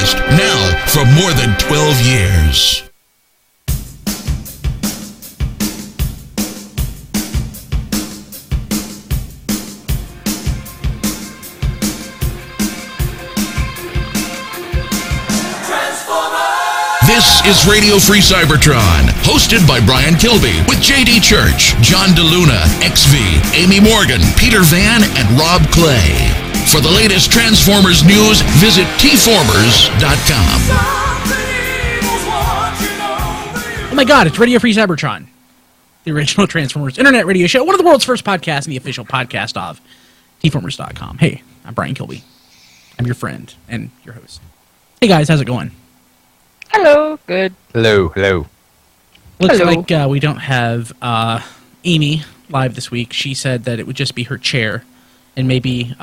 Podcast, now for more than 12 years. This is Radio Free Cybertron, hosted by Brian Kilby, with J.D. Church, John DeLuna, XV, Amy Morgan, Peter Van, and Rob Clay. For the latest Transformers news, visit tformers.com. Oh my god, it's Radio Free Cybertron, the original Transformers internet radio show, one of the world's first podcasts and the official podcast of tformers.com. Hey, I'm Brian Kilby. I'm your friend and your host. Hey guys, how's it going? Hello, good. Hello, hello. Looks like we don't have Amy live this week. She said that it would just be her chair and maybe,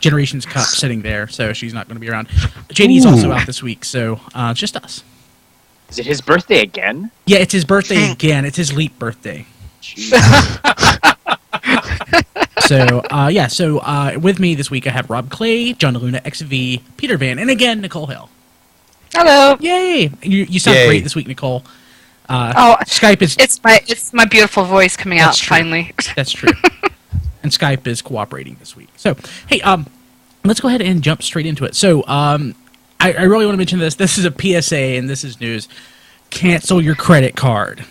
Generations Cup sitting there, so she's not going to be around. JD's also out this week, so it's just us. Is it his birthday again? Yeah, it's his birthday again. It's his leap birthday. So with me this week I have Rob Clay, John DeLuna, XV, Peter Van, and again, Nicole Hill. Hello. Yay! You sound great this week, Nicole. Skype is... It's my beautiful voice coming out, finally. That's true. And Skype is cooperating this week. So, hey, let's go ahead and jump straight into it. So, I really want to mention this. This is a PSA, and this is news. Cancel your credit card.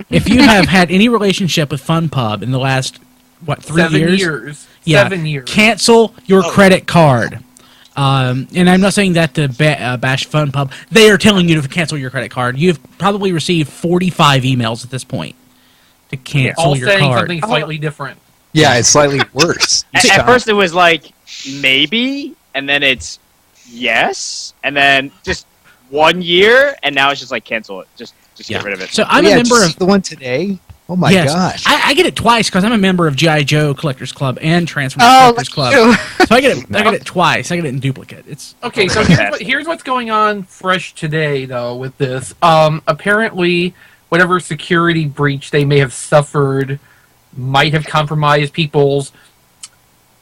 If you have had any relationship with FunPub in the last, 3 years? 7 years. Yeah, 7 years. Cancel your credit card. And I'm not saying that to bash FunPub. They are telling you to cancel your credit card. You've probably received 45 emails at this point to cancel your card. All saying something slightly different. Yeah, it's slightly worse. At first it was like, maybe, and then it's yes, and then just 1 year, and now it's just like, cancel it. Just get rid of it. So I'm a member of... the one today? Oh my gosh. I get it twice because I'm a member of G.I. Joe Collectors Club and Transformers Collectors Club. So I get it twice. I get it in duplicate. It's okay, so here's what's going on fresh today, though, with this. Apparently, whatever security breach they may have suffered might have compromised people's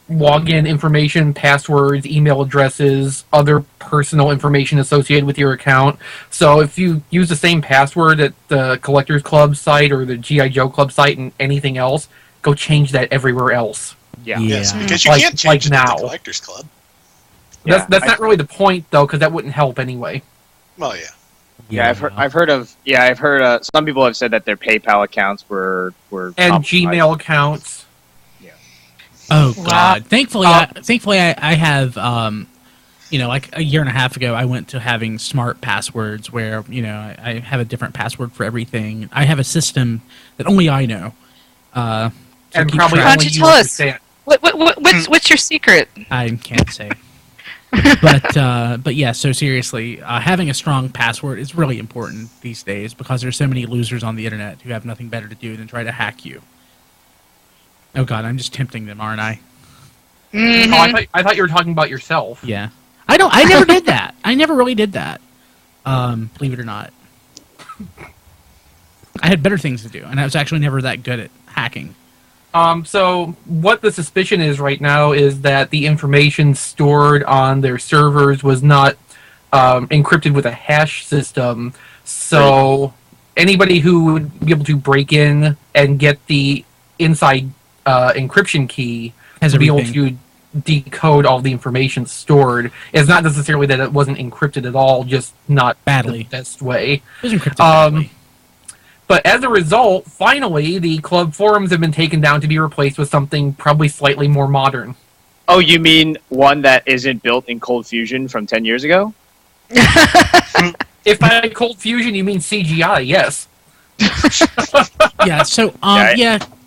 login information, passwords, email addresses, other personal information associated with your account. So if you use the same password at the Collectors Club site or the G.I. Joe Club site and anything else, go change that everywhere else. Yeah. Yes, because you can't change it at the Collectors Club. Yeah, that's not really the point, though, because that wouldn't help anyway. Well, yeah. Yeah, I've heard some people have said that their PayPal accounts were and Gmail accounts. Oh God! Thankfully, I have, like a year and a half ago, I went to having smart passwords where, I have a different password for everything. I have a system that only I know. And probably why don't you tell us? What's your secret? I can't say. But yeah. So seriously, having a strong password is really important these days because there's so many losers on the internet who have nothing better to do than try to hack you. Oh God, I'm just tempting them, aren't I? Mm-hmm. Oh, I thought you were talking about yourself. Yeah, I never did that. I never really did that. Believe it or not, I had better things to do, and I was actually never that good at hacking. So what the suspicion is right now is that the information stored on their servers was not encrypted with a hash system. So anybody who would be able to break in and get the inside encryption key to be able to decode all the information stored. It's not necessarily that it wasn't encrypted at all, just not badly. The best way. It was encrypted badly. But as a result, finally, the club forums have been taken down to be replaced with something probably slightly more modern. Oh, you mean one that isn't built in Cold Fusion from 10 years ago? If by Cold Fusion you mean CGI, yes. Yeah, so,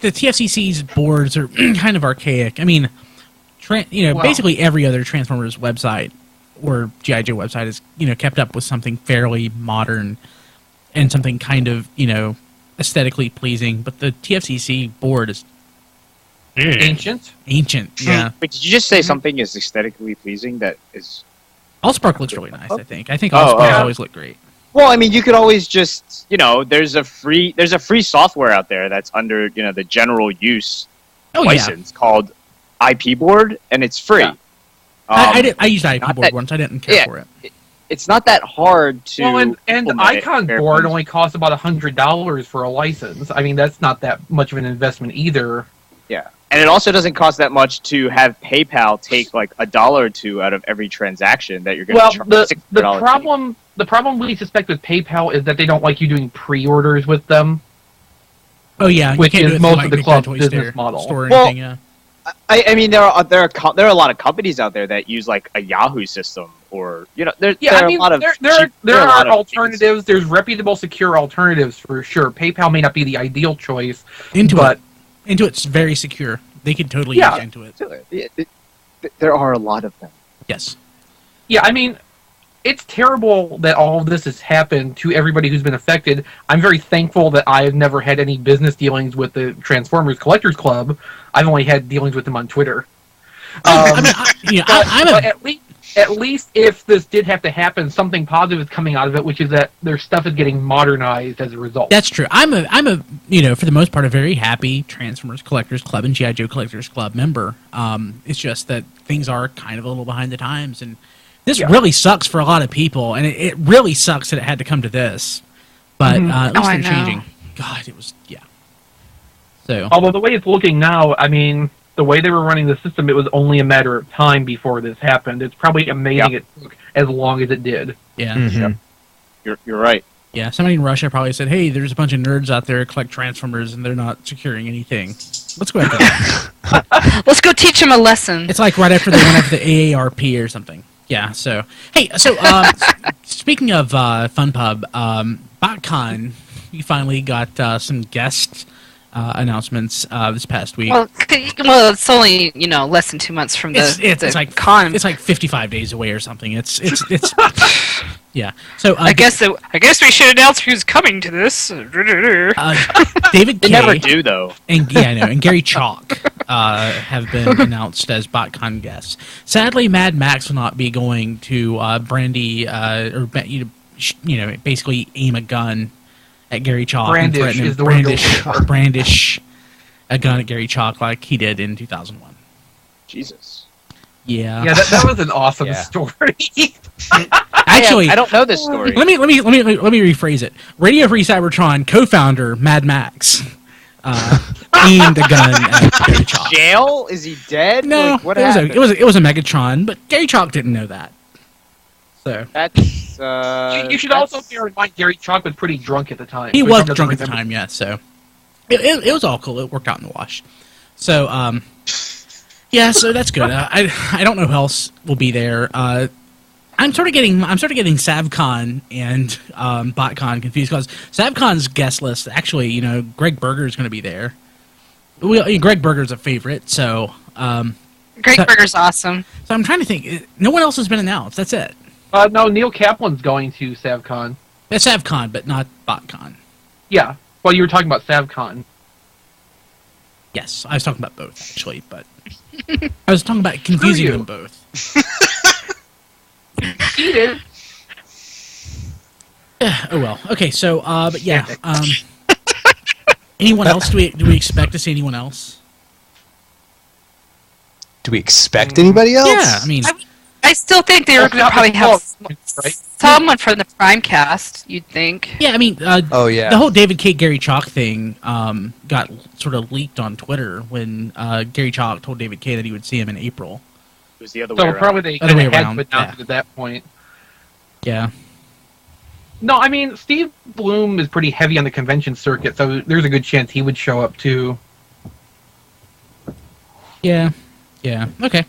the TFCC's boards are kind of archaic. I mean, basically every other Transformers website or G.I. Joe website is, kept up with something fairly modern and something kind of, aesthetically pleasing. But the TFCC board is ancient. Yeah. Wait, did you just say something is aesthetically pleasing that is... Allspark looks really nice, I think. I think Allspark always look great. Well, I mean, you could always just, there's a free software out there that's under, the general use license called IP Board, and it's free. I used IP board once. I didn't care for it. It's not that hard to. Well, and Icon board only costs about $100 for a license. I mean, that's not that much of an investment either. Yeah, and it also doesn't cost that much to have PayPal take like $1 or $2 out of every transaction that you're going to charge. The problem we suspect with PayPal is that they don't like you doing pre-orders with them. Oh yeah, which is most of the club's business model. I mean, there are a lot of companies out there that use like a Yahoo system, or there are a lot of there are alternatives. There's reputable, secure alternatives for sure. PayPal may not be the ideal choice, Intuit's very secure. They could totally use Intuit. There are a lot of them. Yes. Yeah, I mean, it's terrible that all of this has happened to everybody who's been affected. I'm very thankful that I've never had any business dealings with the Transformers Collectors Club. I've only had dealings with them on Twitter. At least if this did have to happen, something positive is coming out of it, which is that their stuff is getting modernized as a result. That's true. I'm a for the most part, a very happy Transformers Collectors Club and G.I. Joe Collectors Club member. It's just that things are kind of a little behind the times, and this really sucks for a lot of people, and it really sucks that it had to come to this. But at least they're changing. God, it was So, although the way it's looking now, I mean, the way they were running the system, it was only a matter of time before this happened. It's probably amazing it took as long as it did. Yeah. Mm-hmm. You're right. Yeah, somebody in Russia probably said, "Hey, there's a bunch of nerds out there who collect Transformers, and they're not securing anything. Let's go after that. Let's go teach them a lesson." It's like right after they went after the AARP or something. Yeah. So, hey, speaking of FunPub, BotCon, we finally got some guest announcements this past week. Well, it's only less than 2 months from the like con. It's like 55 days away or something. It's yeah. So I guess we should announce who's coming to this. David K. They never do though. And and Gary Chalk have been announced as BotCon guests. Sadly, Mad Max will not be going to Brandy basically aim a gun at Gary Chalk brandish brandish a gun at Gary Chalk like he did in 2001. Jesus. Yeah. Yeah, that was an awesome story. Actually, I don't know this story. Let me rephrase it. Radio Free Cybertron co-founder Mad Max aimed a gun at Gary Chalk. Jail? Is he dead? No, like, what happened? It was a Megatron, but Gary Chalk didn't know that. So that's you should also bear in mind Gary Chalk was pretty drunk at the time. He was drunk at the time, yeah. So it was all cool. It worked out in the wash. So yeah, so that's good. I don't know who else will be there. I'm sort of getting SavCon and BotCon confused because SavCon's guest list actually, Greg Berger is going to be there. Greg Berger's a favorite, so Greg Berger's awesome. So I'm trying to think. No one else has been announced. That's it. No, Neil Kaplan's going to SavCon. It's SavCon, but not BotCon. Yeah. Well, you were talking about SavCon. Yes, I was talking about both actually, but I was talking about confusing them both. He did. Yeah. Oh well. Okay. So, but yeah. Anyone else? Do we expect to see anyone else? Do we expect anybody else? Yeah. I mean, I still think they were going to probably have someone from the Primecast. You'd think. Yeah. I mean. The whole David K. Gary Chalk thing got sort of leaked on Twitter when Gary Chalk told David K. that he would see him in April. It was the other way around. So probably they other way had around, to announce it at that point. Yeah. No, I mean, Steve Bloom is pretty heavy on the convention circuit, so there's a good chance he would show up too. Yeah. Yeah. Okay.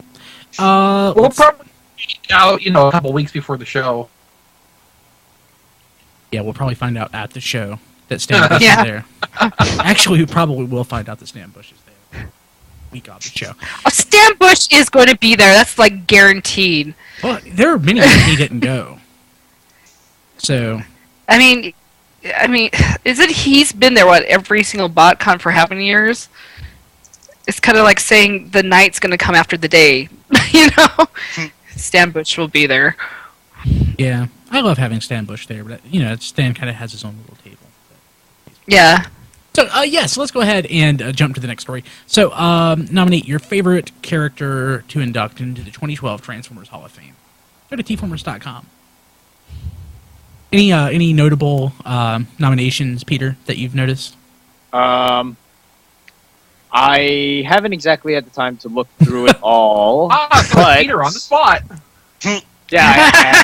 We'll probably find out, a couple weeks before the show. Yeah, we'll probably find out at the show that Stan Bush is there. Actually, we probably will find out that Stan Bush is there. Week off the show. Stan Bush is going to be there. That's like guaranteed. Well, there are many reasons he didn't go. So, I mean, isn't he's been there every single BotCon for how many years? It's kind of like saying the night's going to come after the day. Stan Bush will be there. Yeah, I love having Stan Bush there, but Stan kind of has his own little table. Yeah. So, so let's go ahead and jump to the next story. So, nominate your favorite character to induct into the 2012 Transformers Hall of Fame. Go to tformers.com. Any notable nominations, Peter, that you've noticed? I haven't exactly had the time to look through it all. So Peter on the spot. Yeah,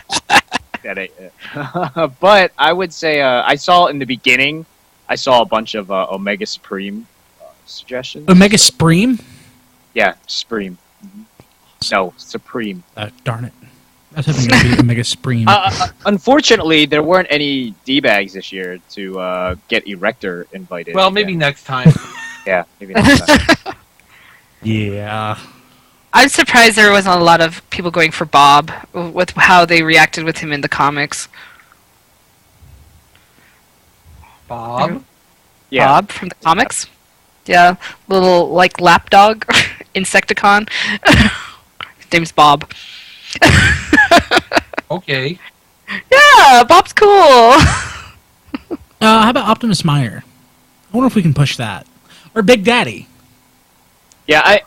but I would say I saw in the beginning. I saw a bunch of Omega Supreme suggestions. Omega Supreme? Yeah, Supreme. No, Supreme. Darn it. I was hoping it would be Omega Supreme. Unfortunately, there weren't any D-bags this year to get Erector invited. Well, maybe next time. Yeah, maybe next time. Yeah. I'm surprised there wasn't a lot of people going for Bob with how they reacted with him in the comics. Bob? Yeah. Bob from the comics? Yeah, little, like, lapdog, Insecticon. His name's Bob. Okay. Yeah, Bob's cool. How about Optimus Minor? I wonder if we can push that. Or Big Daddy. Yeah,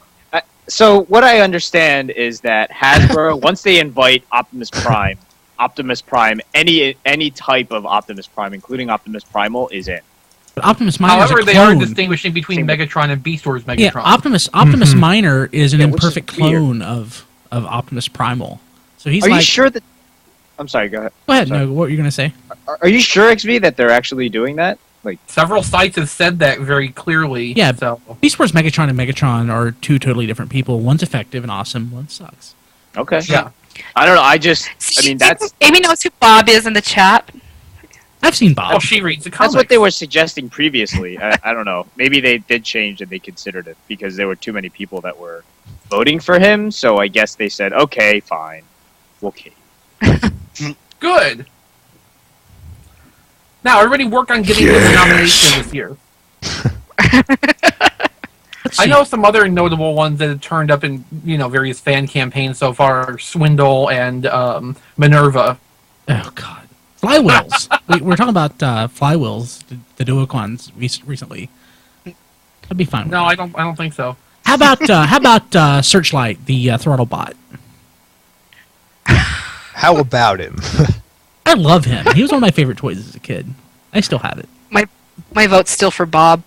so what I understand is that Hasbro, once they invite Optimus Prime, any type of Optimus Prime, including Optimus Primal, is in. But Optimus Minor However, is a they are clone. distinguishing between Megatron and Beast Wars Megatron. Yeah, Optimus Minor is an imperfect which is weird. clone of Optimus Primal. So he's Are like... you sure that... I'm sorry, go ahead. Go ahead, Sorry. no, what were you going to say? Are you sure, XB, that they're actually doing that? Like, Several sites have said that very clearly. Yeah, So. Beast Wars Megatron and Megatron are two totally different people. One's effective and awesome, one sucks. okay. Yeah. I don't know, I mean, that's Amy knows who Bob is in the chat. I've seen Bob. Oh, she reads the comics. that's what they were suggesting previously. I don't know. Maybe they did change and they considered it because there were too many people that were voting for him, so I guess they said, okay, fine. We'll keep. Good. Now, everybody work on getting this nomination this year. I know some other notable ones that have turned up in, various fan campaigns so far. Swindle and Minerva. Oh, God. Flywheels. We're talking about Flywheels, the Duocons recently. That'd be fine. No, I don't think so. How about Searchlight, the throttle bot? How about him? I love him. He was one of my favorite toys as a kid. I still have it. My vote's still for Bob.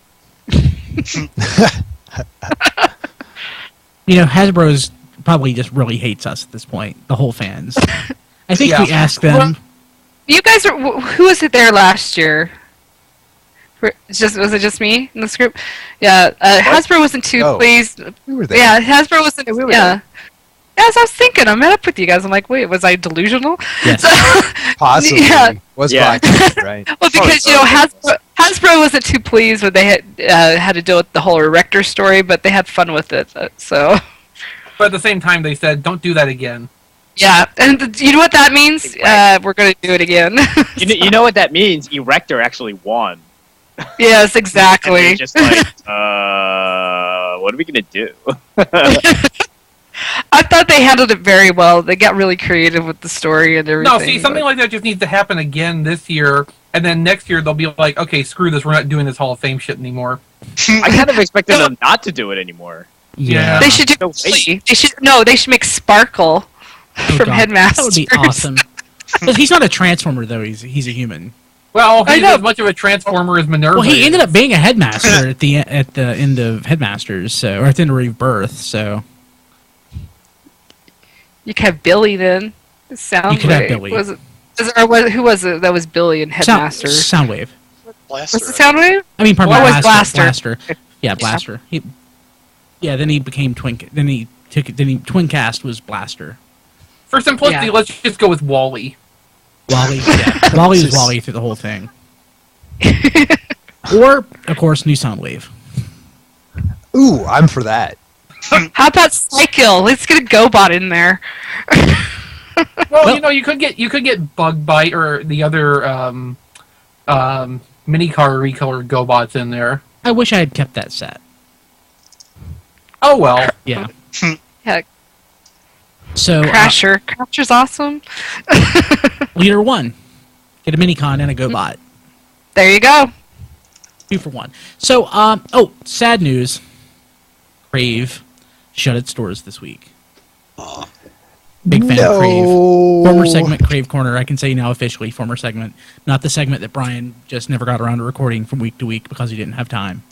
Hasbro's probably just really hates us at this point, the whole fans. I think we asked them... Well, you guys are... Who was it there last year? Was it just me in this group? Yeah, Hasbro wasn't too pleased. We were there. Yeah, Hasbro wasn't... Yeah. As I was thinking, I met up with you guys. I'm like, wait, was I delusional? Yes. Possibly. Yeah. Was Yeah. Black, right? Well, because Hasbro wasn't too pleased when they had to deal with the whole Erector story, but they had fun with it. So. But at the same time, they said, don't do that again. Yeah, and you know what that means? We're going to do it again. You know what that means? Erector actually won. Yes, exactly. And they're just like, what are we gonna do? I thought they handled it very well. They got really creative with the story and everything. No, see, something like that just needs to happen again this year, and then next year they'll be like, okay, screw this, we're not doing this Hall of Fame shit anymore. I kind of expected them not to do it anymore. Yeah. They should do. They should make Sparkle from God. Headmasters. That would be awesome. But he's not a Transformer, though. He's a human. Well, he's as much of a Transformer as Minerva. Well, he ended up being a Headmaster at the end of Headmasters, or at the end of Rebirth. So you could have Billy then. Soundwave. You could have Billy. Who was it that was Billy in Headmasters? Soundwave. Blaster. Was it Soundwave? I mean, pardon What me, was Blaster. Yeah, Blaster. Then he became Twin. Then he Twin Cast was Blaster. For simplicity, let's just go with Wally. Wally, yeah. Wally was Wally through the whole thing. Or, of course, new Soundwave. Ooh, I'm for that. How about Cycle? Let's get a GoBot in there. Well, you could get Bug Bite or the other mini car recolored GoBots in there. I wish I had kept that set. Oh well. Yeah. Yeah. So Crasher's awesome. Leader 1. Get a Minicon and a GoBot. There you go. 2 for 1. So, sad news. Crave shut its doors this week. Big fan of Crave. Former segment, Crave Corner. I can say now officially former segment. Not the segment that Brian just never got around to recording from week to week because he didn't have time.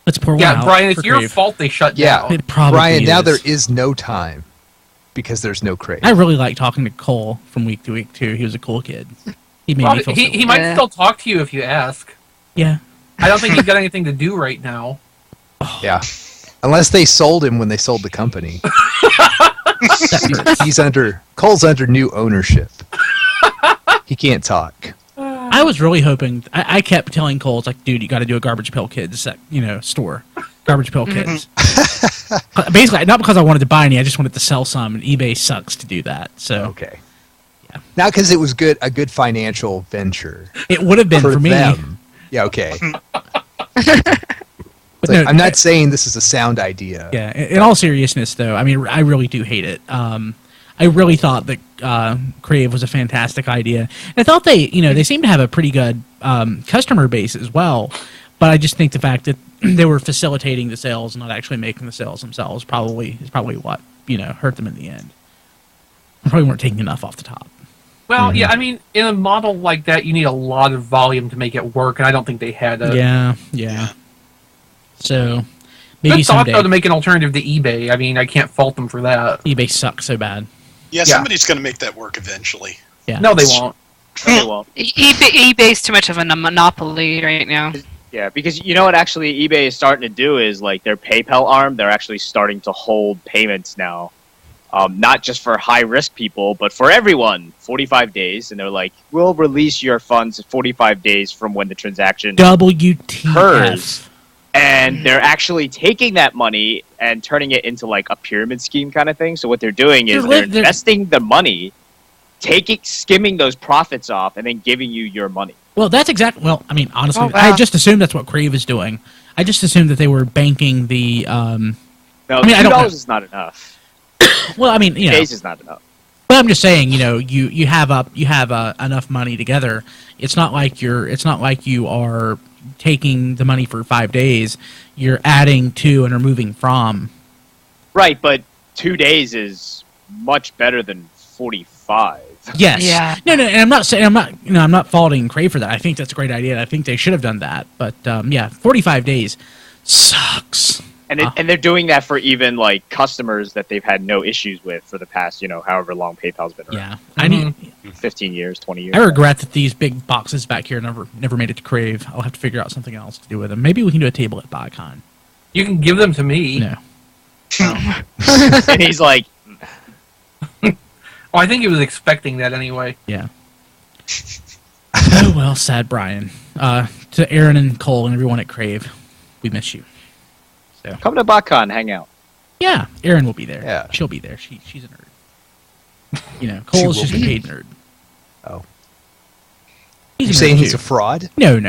Let's pour one out. Yeah, Brian, it's your Crave. fault they shut down. It probably Brian, is. now there is no time because there's no Crave. I really like talking to Cole from week to week, too. He was a cool kid. He made me feel so he might still talk to you if you ask. Yeah. I don't think he's got anything to do right now. Yeah. Unless they sold him when they sold the company. Cole's under new ownership. He can't talk. I was really hoping. I kept telling Cole, it's like, dude, you got to do a Garbage Pail Kids, store. Garbage Pail Kids. Basically, not because I wanted to buy any, I just wanted to sell some, and eBay sucks to do that. So okay. Yeah. Not because it was a good financial venture. It would have been for me. Them. Yeah, okay. But like, no, I'm not saying this is a sound idea. Yeah, in all seriousness, though, I mean, I really do hate it. I really thought that Crave was a fantastic idea. And I thought they seem to have a pretty good customer base as well. But I just think the fact that they were facilitating the sales, not actually making the sales themselves, is probably what hurt them in the end. They probably weren't taking enough off the top. Well, yeah, I mean, in a model like that, you need a lot of volume to make it work, and I don't think they had it. Yeah. So maybe good thought, someday. though, to make an alternative to eBay. I mean, I can't fault them for that. eBay sucks so bad. Yeah, somebody's going to make that work eventually. Yeah. No, they won't. No, they won't. eBay's too much of a monopoly right now. Yeah, because you know what actually eBay is starting to do is like their PayPal arm, they're actually starting to hold payments now. Not just for high-risk people, but for everyone, 45 days. And they're like, we'll release your funds 45 days from when the transaction occurs. And they're actually taking that money and turning it into like a pyramid scheme kind of thing. So what they're doing is they're investing the money, skimming those profits off, and then giving you your money. Well, that's exactly. Well, I mean, honestly, I just assumed that's what Crave is doing. I just assumed that they were banking the. No, I mean, $2 is not enough. Well, I mean, days is not enough. But I'm just saying, you have enough money together. It's not like you are taking the money for 5 days. You're adding to and removing from. Right, but 2 days is much better than 45. Yes. Yeah. No, and I'm not faulting Crave for that. I think that's a great idea. I think they should have done that. But 45 days sucks. And they're doing that for even like customers that they've had no issues with for the past, however long PayPal's been around. Yeah. I need 15 years, 20 years. I regret that these big boxes back here never made it to Crave. I'll have to figure out something else to do with them. Maybe we can do a table at BotCon. You can give them to me. No. And he's like, I think he was expecting that anyway. Yeah. Oh, well, sad Brian. To Aaron and Cole and everyone at Crave, we miss you. So. Come to BotCon, hang out. Yeah, Aaron will be there. Yeah. She'll be there. She's a nerd. Cole's just a paid nerd. Oh. You're saying he's a fraud? No.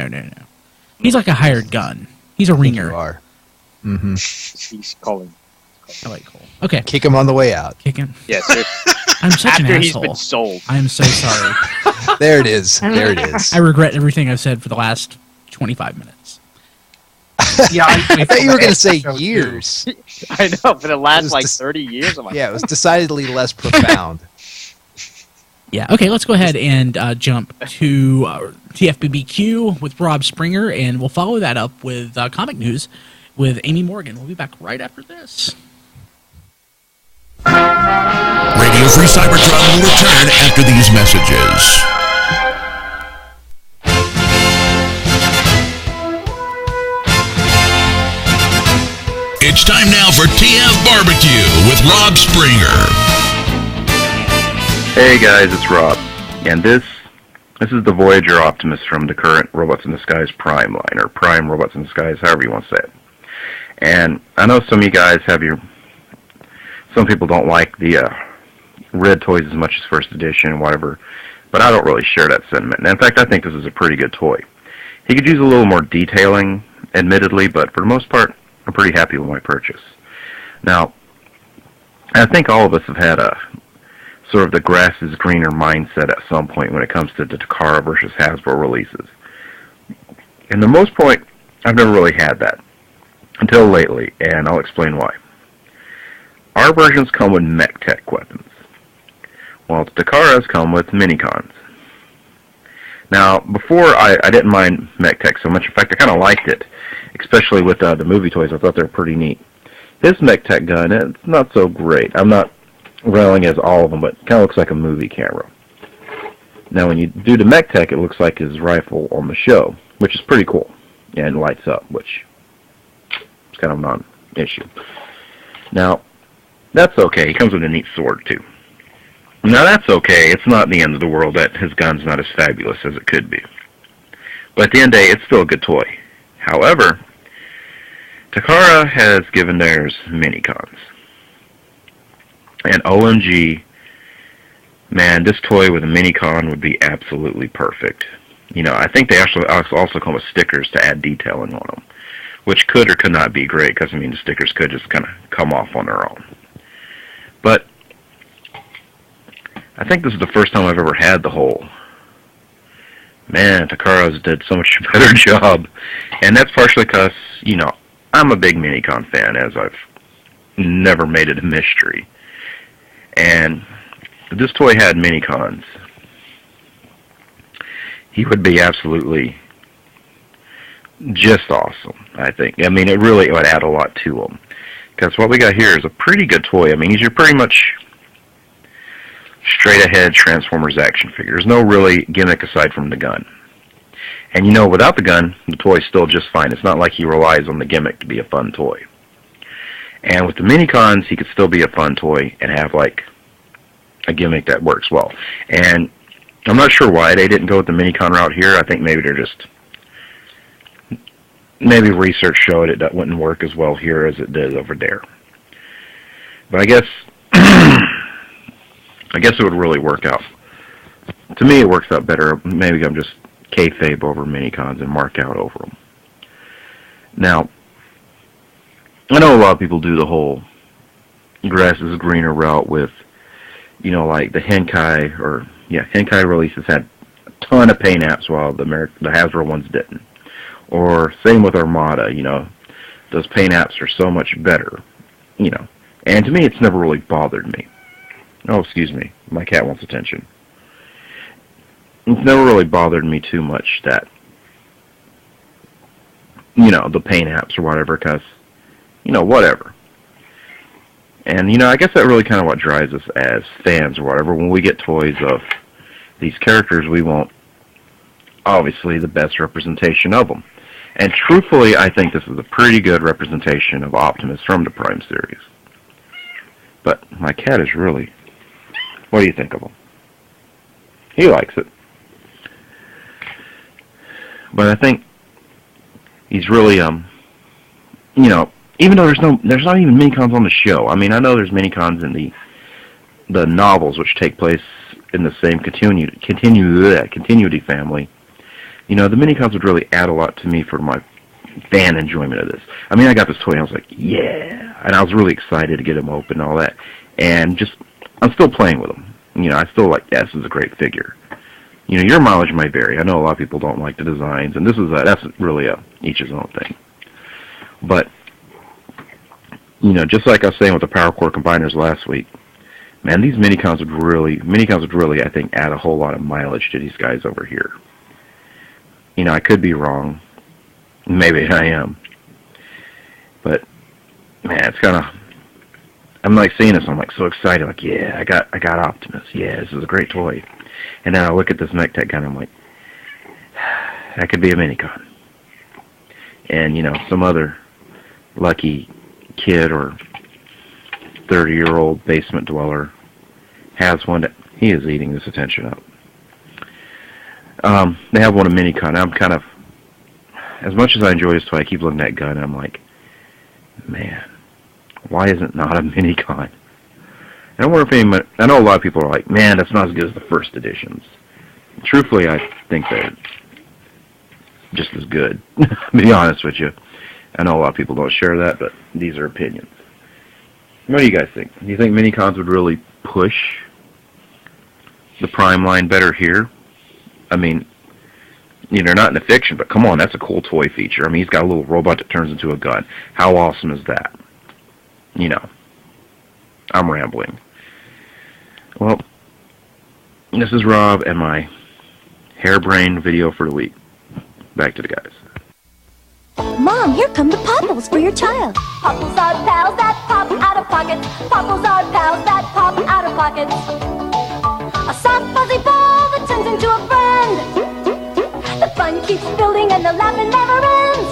He's like a hired gun. He's a ringer. You are. Mm-hmm. He's calling. I like Cole. Okay. Kick him on the way out. Kick him. Yes. I'm such an After he's asshole. been sold. I am so sorry. There it is. There it is. I regret everything I've said for the last 25 minutes. Yeah, I thought you were going to say years. I know, for the last like 30 years. Yeah, it was decidedly less profound. Yeah, okay, let's go ahead and jump to TFBBQ with Rob Springer, and we'll follow that up with comic news with Amy Morgan. We'll be back right after this. Radio Free Cybertron will return after these messages. It's time now for TF Barbecue with Rob Springer. Hey guys, it's Rob, and this is the Voyager Optimus from the current Robots in Disguise Prime line, or Prime Robots in Disguise, however you want to say it. And I know some of you guys some people don't like the red toys as much as first edition, whatever, but I don't really share that sentiment. And in fact, I think this is a pretty good toy. He could use a little more detailing, admittedly, but for the most part, I'm pretty happy with my purchase. Now, I think all of us have had a sort of the grass is greener mindset at some point when it comes to the Takara versus Hasbro releases. And the most point, I've never really had that until lately, and I'll explain why. Our versions come with mech tech weapons, while Takara's come with minicons. Now, before I didn't mind mech tech so much. In fact, I kind of liked it, especially with the movie toys. I thought they were pretty neat. His mech tech gun, it's not so great. I'm not railing as all of them, but it kind of looks like a movie camera. Now, when you do the mech tech, it looks like his rifle on the show, which is pretty cool, and lights up, which is kind of a non-issue. Now, that's okay. He comes with a neat sword, too. Now, that's okay. It's not the end of the world that his gun's not as fabulous as it could be. But at the end of the day, it's still a good toy. However, Takara has given theirs minicons. And OMG, man, this toy with a minicon would be absolutely perfect. You know, I think they actually also come with stickers to add detailing on them, which could or could not be great, because, I mean, the stickers could just kind of come off on their own. But I think this is the first time I've ever had the whole, man, Takara's did so much better job. And that's partially because, you know, I'm a big minicon fan, as I've never made it a mystery. And if this toy had minicons, he would be absolutely just awesome, I think. I mean, it really would add a lot to him. Because what we got here is a pretty good toy. I mean, he's your pretty much straight-ahead Transformers action figure. There's no really gimmick aside from the gun. And you know, without the gun, the toy's still just fine. It's not like he relies on the gimmick to be a fun toy. And with the minicons, he could still be a fun toy and have, like, a gimmick that works well. And I'm not sure why they didn't go with the minicon route here. I think maybe they're just... maybe research showed it that wouldn't work as well here as it did over there. But I guess... I guess it would really work out. To me, it works out better. Maybe I'm just kayfabe over minicons and mark out over them. Now, I know a lot of people do the whole grass is greener route with, you know, like the Henkai, or, yeah, Henkai releases had a ton of paint apps while the Hasbro ones didn't. Or same with Armada, you know, those paint apps are so much better, you know. And to me, it's never really bothered me. Oh, excuse me, my cat wants attention. It's never really bothered me too much that, you know, the paint apps or whatever, because, you know, whatever. And, you know, I guess that really kind of what drives us as fans or whatever. When we get toys of these characters, we want, obviously, the best representation of them. And truthfully, I think this is a pretty good representation of Optimus from the Prime series. But my cat is really... what do you think of him? He likes it. But I think he's really, you know, even though there's not even minicons on the show. I mean, I know there's minicons in the novels, which take place in the same continuity family. You know, the minicons would really add a lot to me for my fan enjoyment of this. I mean, I got this toy and I was like, yeah, and I was really excited to get him open and all that, and just, I'm still playing with him. You know, I still like, yeah, this is a great figure. You know, your mileage might vary. I know a lot of people don't like the designs, and that's really each his own thing. But, you know, just like I was saying with the Power Core Combiners last week, man, these minicons would really, I think, add a whole lot of mileage to these guys over here. You know, I could be wrong. Maybe I am. But, man, it's kind of... I'm like seeing this, I'm like so excited, like, yeah, I got Optimus. Yeah, this is a great toy. And then I look at this mech tech gun, I'm like, that could be a minicon. And, you know, some other lucky kid or 30-year-old basement dweller has one that he is eating this attention up. They have one, a minicon. I'm kind of, as much as I enjoy this toy, I keep looking at that gun, and I'm like, man, why isn't it not a minicon? And I wonder if anyone, I know a lot of people are like, man, that's not as good as the first editions. Truthfully, I think they're just as good, to be honest with you. I know a lot of people don't share that, but these are opinions. What do you guys think? Do you think minicons would really push the Prime line better here? I mean, not in the fiction, but come on, that's a cool toy feature. I mean, he's got a little robot that turns into a gun. How awesome is that? I'm rambling. Well, this is Rob and my harebrained video for the week. Back to the guys. Mom, here come the popples for your child. Popples are pals that pop out of pockets. Popples are pals that pop out of pockets. A soft fuzzy ball that turns into a friend. The fun keeps building and the laughing never ends.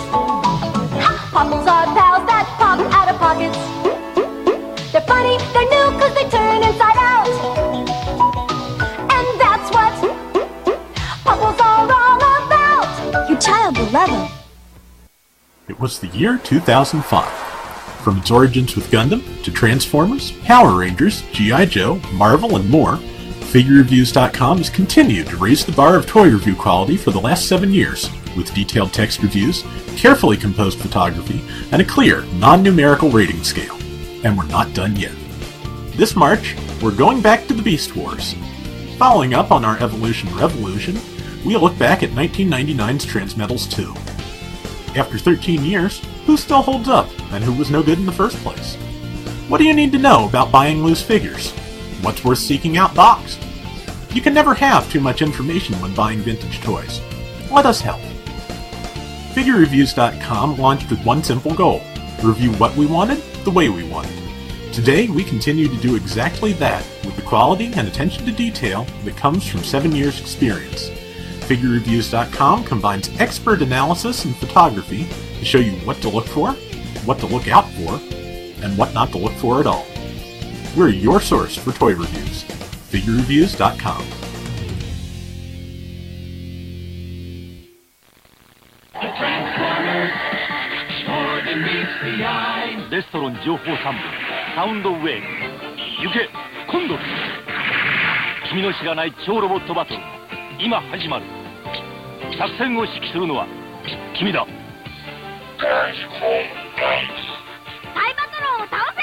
Popples are pals that pop out of pockets. They're funny, they're new, cause they turn inside out. And that's what popples are all about. Your child will love them. It was the year 2005. From its origins with Gundam, to Transformers, Power Rangers, G.I. Joe, Marvel, and more, FigureReviews.com has continued to raise the bar of toy review quality for the last 7 years, with detailed text reviews, carefully composed photography, and a clear, non-numerical rating scale. And we're not done yet. This March, we're going back to the Beast Wars. Following up on our Evolution Revolution, we'll look back at 1999's Transmetals 2. After 13 years, who still holds up, and who was no good in the first place? What do you need to know about buying loose figures? What's worth seeking out boxed? You can never have too much information when buying vintage toys. Let us help. FigureReviews.com launched with one simple goal: review what we wanted, the way we wanted. Today, we continue to do exactly that, with the quality and attention to detail that comes from 7 years' experience. FigureReviews.com combines expert analysis and photography to show you what to look for, what to look out for, and what not to look for at all. We're your source for toy reviews. FigureReviews.com. The Transformers, more than meets the eye. レストロン情報3部、サウンドウェーブ。行け、コンドル。君の知らない超ロボットバトル、今始まる。作戦を指揮するのは君だ。サイバトロンを倒せ。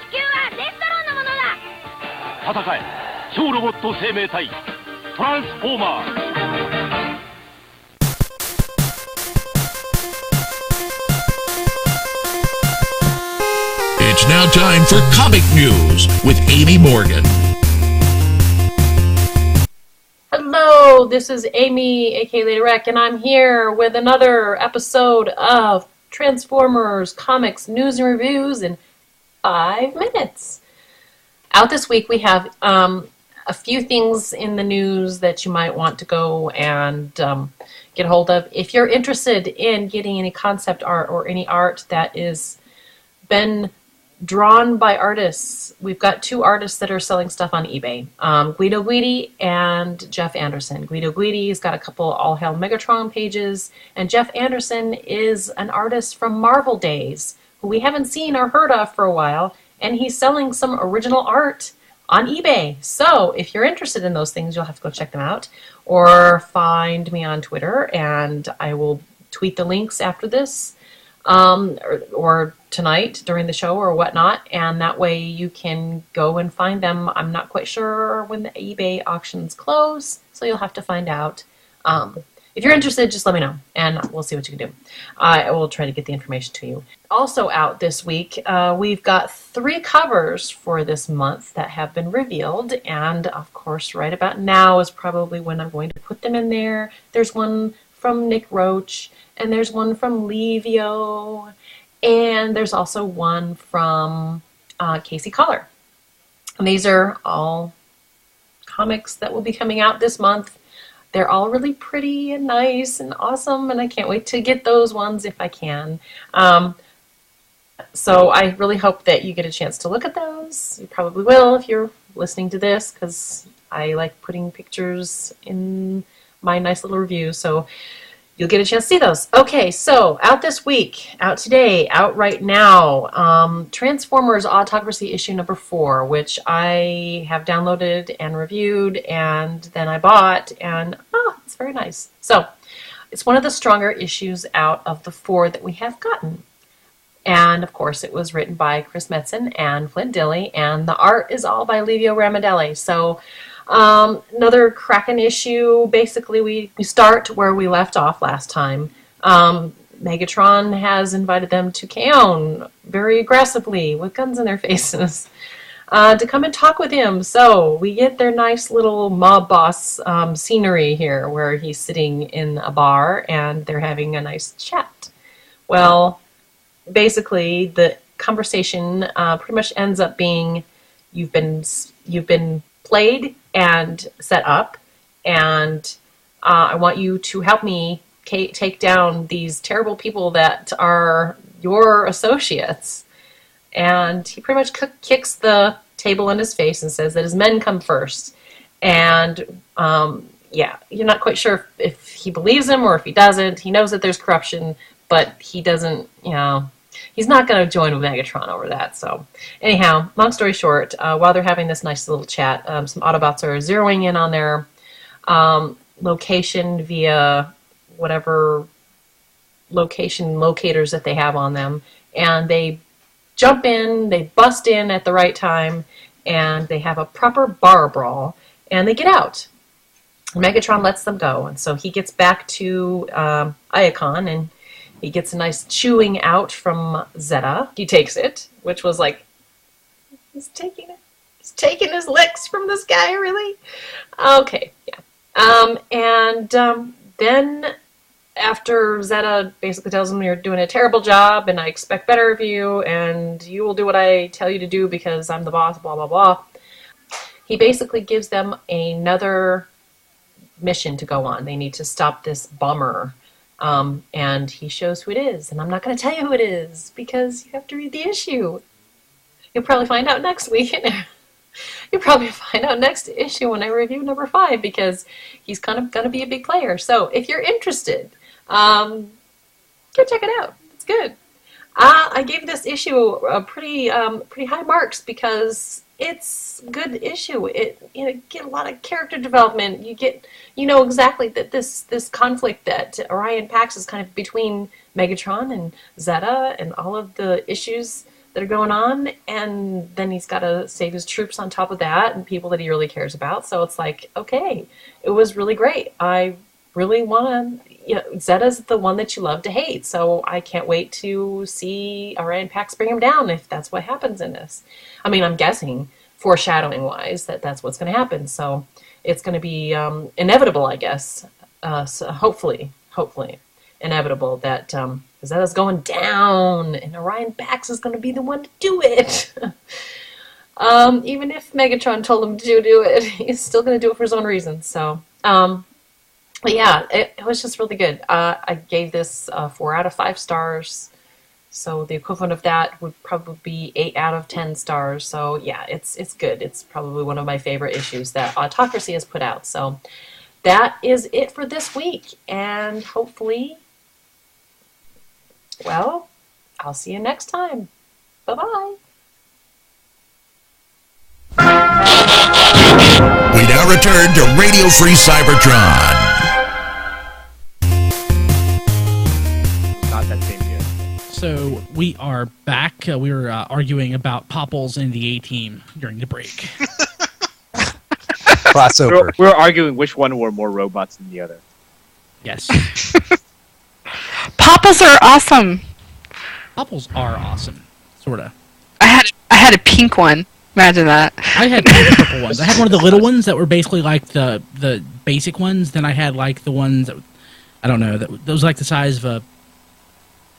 地球はレストロンのものだ。戦え、超ロボット生命体トランスフォーマー。It's now time for Comic News with Amy Morgan. Hello, this is Amy, aka Lady Rec, and I'm here with another episode of Transformers Comics News and Reviews in 5 minutes. Out this week we have a few things in the news that you might want to go and get hold of. If you're interested in getting any concept art or any art that is been drawn by artists, we've got 2 artists that are selling stuff on eBay, Guido Guidi and Jeff Anderson. Guido Guidi's got a couple All Hail Megatron pages, and Jeff Anderson is an artist from Marvel days who we haven't seen or heard of for a while, and he's selling some original art on eBay. So if you're interested in those things, you'll have to go check them out, or find me on Twitter, and I will tweet the links after this, or tonight during the show or whatnot, and that way you can go and find them. I'm not quite sure when the eBay auctions close, so you'll have to find out. If you're interested, just let me know, and we'll see what you can do. I will try to get the information to you. Also out this week, we've got 3 covers for this month that have been revealed, and of course right about now is probably when I'm going to put them in there. There's one from Nick Roach, and there's one from Levio, and there's also one from Casey Collar. And these are all comics that will be coming out this month. They're all really pretty and nice and awesome, and I can't wait to get those ones if I can. So I really hope that you get a chance to look at those. You probably will if you're listening to this, because I like putting pictures in my nice little reviews. So you'll get a chance to see those. Okay, so out this week, out today, out right now, Transformers Autocracy issue number 4, which I have downloaded and reviewed, and then I bought, and it's very nice. So it's one of the stronger issues out of the 4 that we have gotten. And of course, it was written by Chris Metzen and Flint Dilley, and the art is all by Livio Ramadelli. So Another Kraken issue. Basically, we start where we left off last time. Megatron has invited them to Kaon very aggressively with guns in their faces to come and talk with him. So we get their nice little mob boss scenery here where he's sitting in a bar and they're having a nice chat. Well, basically the conversation pretty much ends up being you've been played and set up, and I want you to help me take down these terrible people that are your associates. And he pretty much kicks the table in his face and says that his men come first. And yeah, you're not quite sure if he believes him or if he doesn't. He knows that there's corruption, but he doesn't, he's not going to join with Megatron over that. So anyhow, long story short, while they're having this nice little chat, some Autobots are zeroing in on their location via whatever location locators that they have on them, and they jump in, they bust in at the right time, and they have a proper bar brawl, and they get out. Megatron lets them go, and so he gets back to Iacon, and he gets a nice chewing out from Zeta. He takes it, which was like, he's taking it. He's taking his licks from this guy, really? Okay, yeah. Then after Zeta basically tells him you're doing a terrible job and I expect better of you and you will do what I tell you to do because I'm the boss, blah, blah, blah. He basically gives them another mission to go on. They need to stop this bomber. And he shows who it is. And I'm not going to tell you who it is because you have to read the issue. You'll probably find out next week. You'll probably find out next issue when I review number 5 because he's kind of going to be a big player. So if you're interested, go check it out. It's good. I gave this issue a pretty high marks because it's a good issue. You get a lot of character development. You know exactly that this conflict that Orion Pax is kind of between Megatron and Zeta and all of the issues that are going on, and then he's got to save his troops on top of that and people that he really cares about. So it's like, okay, it was really great. I really want to, Zeta's the one that you love to hate, so I can't wait to see Orion Pax bring him down if that's what happens in this. I mean, I'm guessing, foreshadowing-wise, that's what's going to happen. So it's going to be inevitable, I guess. So hopefully, inevitable that Zeta's going down and Orion Pax is going to be the one to do it. Even if Megatron told him to do it, he's still going to do it for his own reasons. So, but yeah, it was just really good. I gave this 4 out of 5 stars. So the equivalent of that would probably be 8 out of 10 stars. So yeah, it's good. It's probably one of my favorite issues that Autocracy has put out. So that is it for this week. And hopefully, well, I'll see you next time. Bye-bye. We now return to Radio Free Cybertron. Not that same year. So we are back. We were arguing about Popples and the A-Team during the break. Crossover. We're arguing which one were more robots than the other. Yes. Popples are awesome. Popples are awesome, sorta. I had a pink one. Imagine that. I had two purple ones. I had one of the little ones that were basically like the basic ones. Then I had like the ones that, I don't know, that was like the size of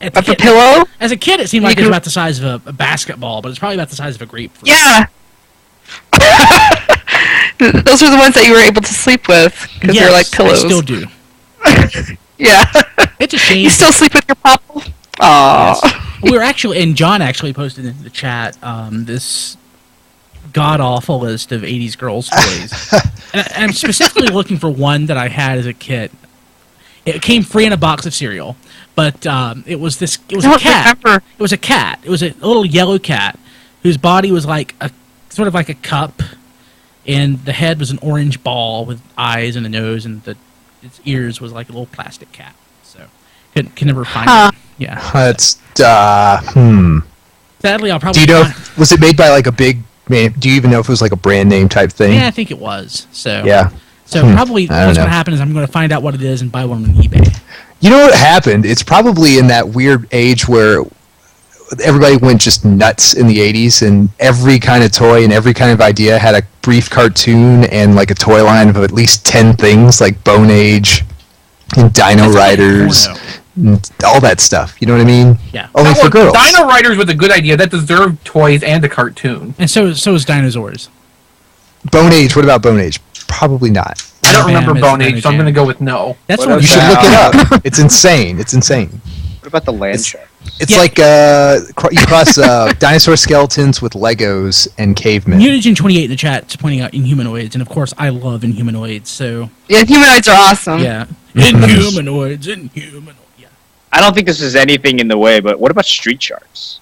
a pillow. As a kid, it seemed like it was about the size of a basketball, but it's probably about the size of a grapefruit. Yeah. Those were the ones that you were able to sleep with because they're like pillows. I still do. Yeah. It's a shame. You still sleep with your Popple? Aww. Yes. We were actually, and John actually posted in the chat this god-awful list of 80s girls' toys. And I'm specifically looking for one that I had as a kid. It came free in a box of cereal, but it was a cat. Remember. It was a cat. It was a little yellow cat whose body was like sort of like a cup, and the head was an orange ball with eyes and a nose, and its ears was like a little plastic cat. So can never find it. Yeah. That's Sadly, I'll probably. Do you know? Was it made by like a big do you even know if it was like a brand name type thing? Yeah, I think it was. So yeah. So probably what's going to happen is I'm going to find out what it is and buy one on eBay. You know what happened? It's probably in that weird age where everybody went just nuts in the 80s, and every kind of toy and every kind of idea had a brief cartoon and like a toy line of at least 10 things, like Bone Age and Dino Riders. All that stuff, you know what I mean? Yeah. Only for girls. Dino Riders was a good idea. That deserved toys and a cartoon. And so is Dinosaurs. Bone Age. What about Bone Age? Probably not. I don't remember Bone Age, so I'm going to go with no. That's what you should look it up. It's insane. It's insane. What about the land shark? It's like you cross dinosaur skeletons with Legos and cavemen. Mutagen28 in the chat is pointing out Inhumanoids, and of course I love Inhumanoids. So yeah, Inhumanoids are awesome. Yeah, Inhumanoids. Yeah. I don't think this is anything in the way, but what about Street Sharks?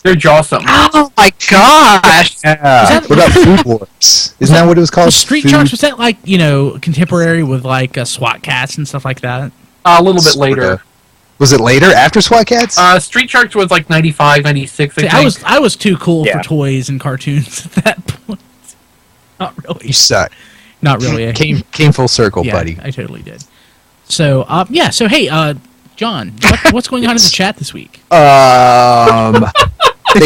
They're awesome. Oh my gosh! Yeah. What about Food Wars? Isn't that what it was called? Street Sharks, was that like contemporary with like SWAT cats and stuff like that? A little bit later. Was it later, after SWAT Cats? Street Sharks was like 95, 96, I think. I was too cool for toys and cartoons at that point. Not really. You suck. Not really. Came full circle, buddy. I totally did. So, so hey, John, what's going on in the chat this week? They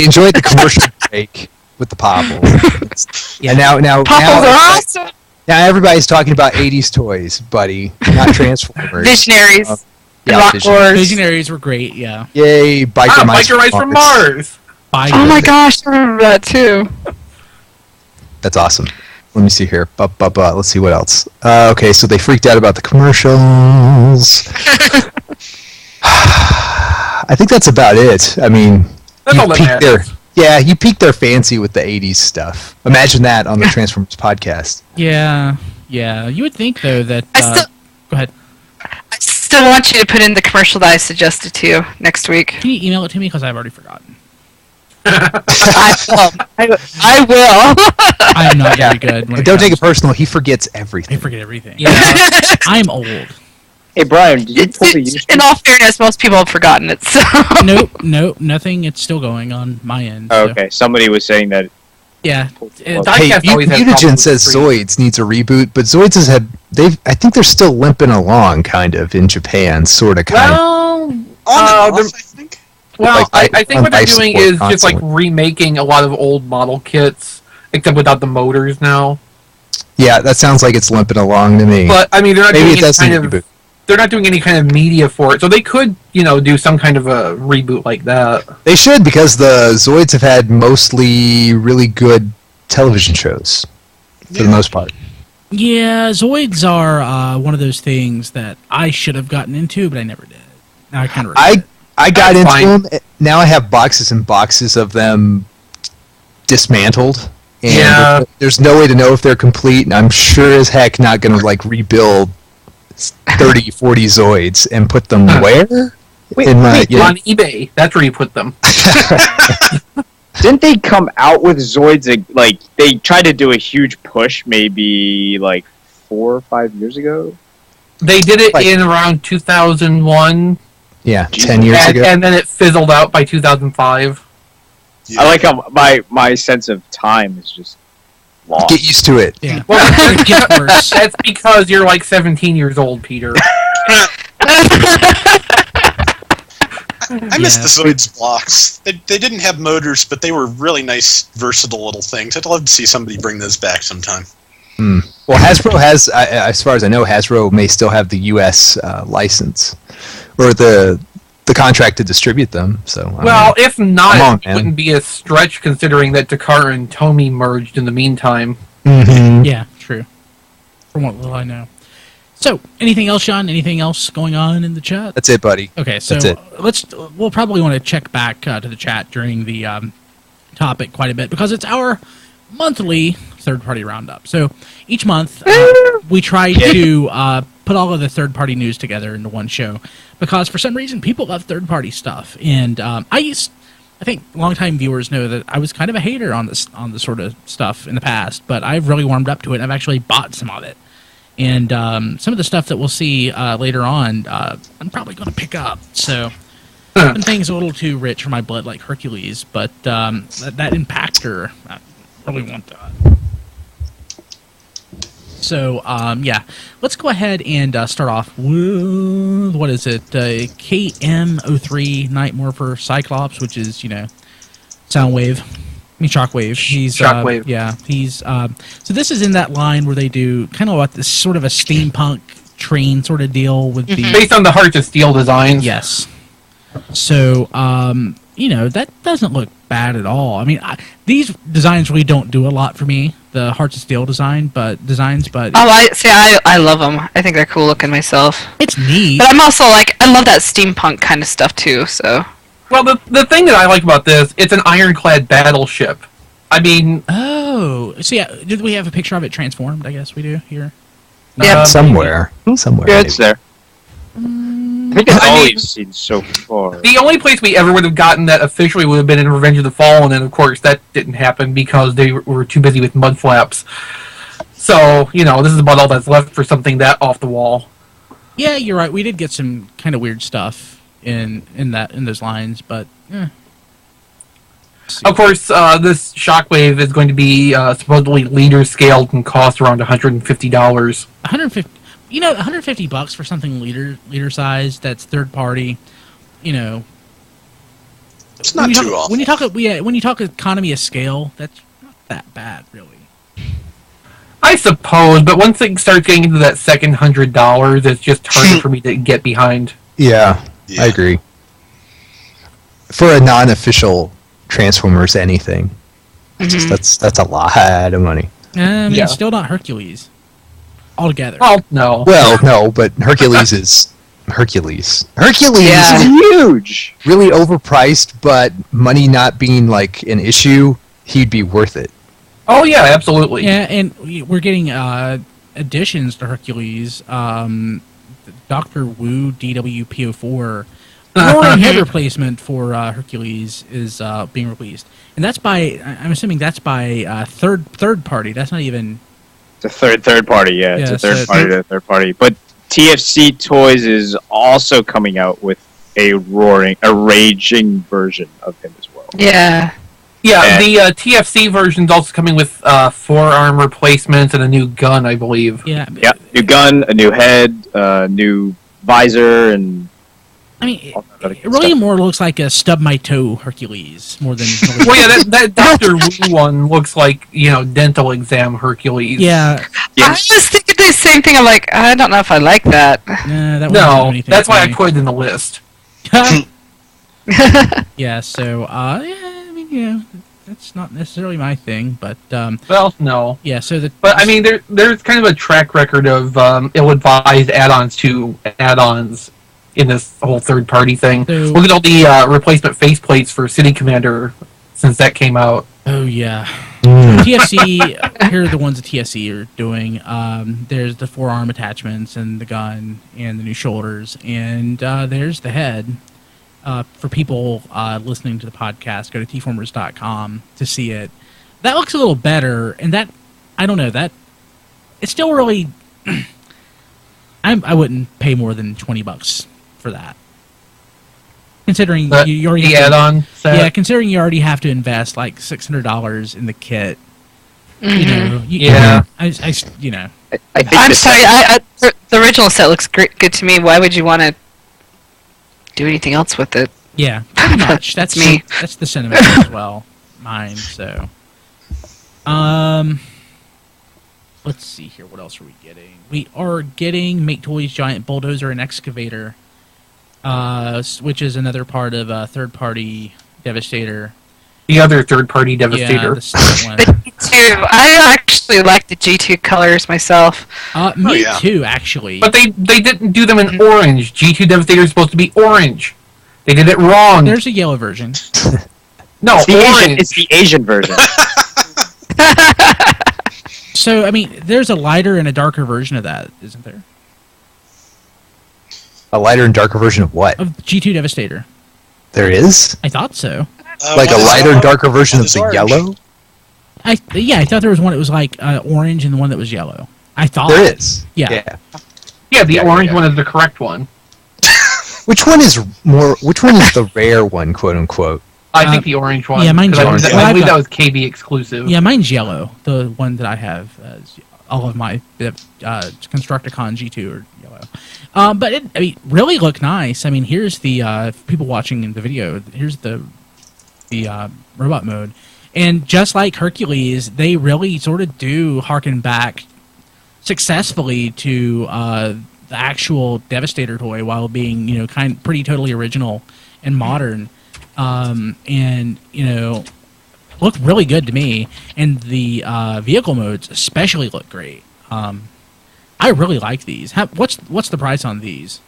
enjoyed the commercial break with the Popples. And now Popples are awesome! Now everybody's talking about 80s toys, buddy, not Transformers. Visionaries. Yeah, Visionaries were great, yeah. Yay, Biker Mice from Mars! Oh my gosh, I remember that too. That's awesome. Let me see here. Let's see what else. Okay, so they freaked out about the commercials. I think that's about it. I mean, you piqued their fancy with the 80s stuff. Imagine that on the Transformers podcast. Yeah. You would think, though, that... go ahead. I still want you to put in the commercial that I suggested to you next week. Can you email it to me? Because I've already forgotten. I will. I am not very good. Don't take it personal. He forgets everything. I forget everything. Yeah. I'm old. Hey, Brian, did you pull the in all fairness, most people have forgotten it. So. Nope, nothing. It's still going on my end. Oh, okay, somebody was saying that. Yeah. Hey, Mutagen says Zoids needs a reboot, but Zoids I think they're still limping along, kind of, in Japan, sort of, kind of. I think. Well, I think what they're doing is just like remaking a lot of old model kits, except without the motors now. Yeah, that sounds like it's limping along to me. But I mean, they're not doing any kind of media for it, so they could, do some kind of a reboot like that. They should, because the Zoids have had mostly really good television shows for the most part. Yeah, Zoids are one of those things that I should have gotten into, but I never did. Now I kind of regret it. I got into them. Now I have boxes and boxes of them dismantled. And there's no way to know if they're complete, and I'm sure as heck not going to rebuild 30, 40 Zoids and put them where? On eBay. That's where you put them. Didn't they come out with Zoids? They tried to do a huge push maybe 4 or 5 years ago? They did it in around 2001. Yeah, 10 years ago. And then it fizzled out by 2005. Yeah. I like how my sense of time is just lost. Get used to it. Yeah. Well, that's because you're 17 years old, Peter. I missed the Zoids blocks. They didn't have motors, but they were really nice, versatile little things. I'd love to see somebody bring those back sometime. Well, Hasbro has, as far as I know, Hasbro may still have the U.S. License or the contract to distribute them. So if not, it wouldn't be a stretch considering that Takara and Tomy merged in the meantime. Mm-hmm. Yeah, true. From what little I know. So, anything else, Sean? Anything else going on in the chat? That's it, buddy. Okay, so we'll probably want to check back to the chat during the topic quite a bit because it's our monthly third-party roundup. So each month we try to put all of the third-party news together into one show because for some reason people love third-party stuff. And I think longtime viewers know that I was kind of a hater on this sort of stuff in the past, but I've really warmed up to it and I've actually bought some of it. And some of the stuff that we'll see later on, I'm probably going to pick up. So some things a little too rich for my blood, like Hercules, but that Impactor, really want that. So, let's go ahead and start off with, what is it, KM03 Night Morpher Cyclops, which is, Soundwave. Shockwave. He's Shockwave. He's so this is in that line where they do kind of like this sort of a steampunk train sort of deal with the based on the Heart of Steel designs. Yes. So that doesn't look bad at all. I mean, these designs really don't do a lot for me. The Hearts of Steel designs, but I love them. I think they're cool looking myself. It's neat. But I'm also like, I love that steampunk kind of stuff too. So. Well, the thing that I like about this, it's an ironclad battleship. I mean... Oh. So, did we have a picture of it transformed? I guess we do here. Yeah. Somewhere. Yeah, it's there. I think it's always seen so far. The only place we ever would have gotten that officially would have been in Revenge of the Fallen, and of course that didn't happen because they were too busy with mud flaps. So, this is about all that's left for something that off the wall. Yeah, you're right. We did get some kind of weird stuff in those lines, but of course this Shockwave is going to be supposedly leader scaled and cost around $150. $150 for something leader size that's third party. It's not too awful. When you talk economy of scale, that's not that bad, really. I suppose, but once it starts getting into that second $100, it's just harder for me to get behind. Yeah. I agree. For a non-official Transformers anything, that's a lot of money. Still not Hercules altogether. Oh no. Well, no, but Hercules is Hercules. Hercules is huge. Really overpriced, but money not being like an issue, he'd be worth it. Oh yeah, absolutely. Yeah, and we're getting additions to Hercules. Dr. Wu DWPO4 roaring head replacement for Hercules is being released, and that's by I'm assuming that's by third party. That's not even it's a third party. Yeah, it's a third party. But TFC Toys is also coming out with a raging version of him as well. Yeah. Yeah, the TFC version's also coming with forearm replacements and a new gun, I believe. Yeah, new gun, a new head, new visor, and... I mean, it really more looks like a stub my toe Hercules more than... Well, yeah, that Dr. Wu one looks like, dental exam Hercules. Yeah. I was thinking the same thing. I'm like, I don't know if I like that. No, that's why I put it in the list. Yeah, so, that's not necessarily my thing, but well, no. Yeah, so but I mean, there's kind of a track record of ill-advised add-ons to add-ons in this whole third-party thing. So, look at all the replacement faceplates for City Commander since that came out. Oh yeah, TFC. Here are the ones that TFC are doing. There's the forearm attachments and the gun and the new shoulders, and there's the head. For people listening to the podcast, go to tformers.com to see it. That looks a little better, and that, I don't know, that it's still really... I wouldn't pay more than $20 for that. Considering you already the add-on set? Yeah, considering you already have to invest like $600 in the kit. Yeah. I'm sorry, the original set looks good to me. Why would you want to do anything else with it? Yeah, pretty much. That's me. That's the sentiment as well. Mine. So, let's see here. What else are we getting? We are getting MakeToys Giant Bulldozer and Excavator, which is another part of third-party Devastator. The other third-party Devastator. Yeah, the second one. The G2. I actually like the G2 colors myself. Me too, actually. But they didn't do them in orange. G2 Devastator is supposed to be orange. They did it wrong. There's a yellow version. No, orange. It's the Asian version. So, I mean, there's a lighter and a darker version of that, isn't there? A lighter and darker version of what? Of G2 Devastator. There is? I thought so. Like a lighter and darker version of the orange? yellow? I thought there was one that was like orange and the one that was yellow. I thought there is. Yeah. Yeah, the orange one is the correct one. Which one is the rare one, quote unquote? I think the orange one. Yeah, mine's I orange. believe that was KB exclusive. Yeah, mine's yellow. The one that I have, all of my Constructicon G2 are yellow. But it really look nice. I mean, here's the people watching in the video. Here's the robot mode, and just like Hercules, they really sort of do harken back successfully to the actual Devastator toy while being pretty totally original and modern. And look really good to me, and the vehicle modes especially look great. I really like these. What's the price on these?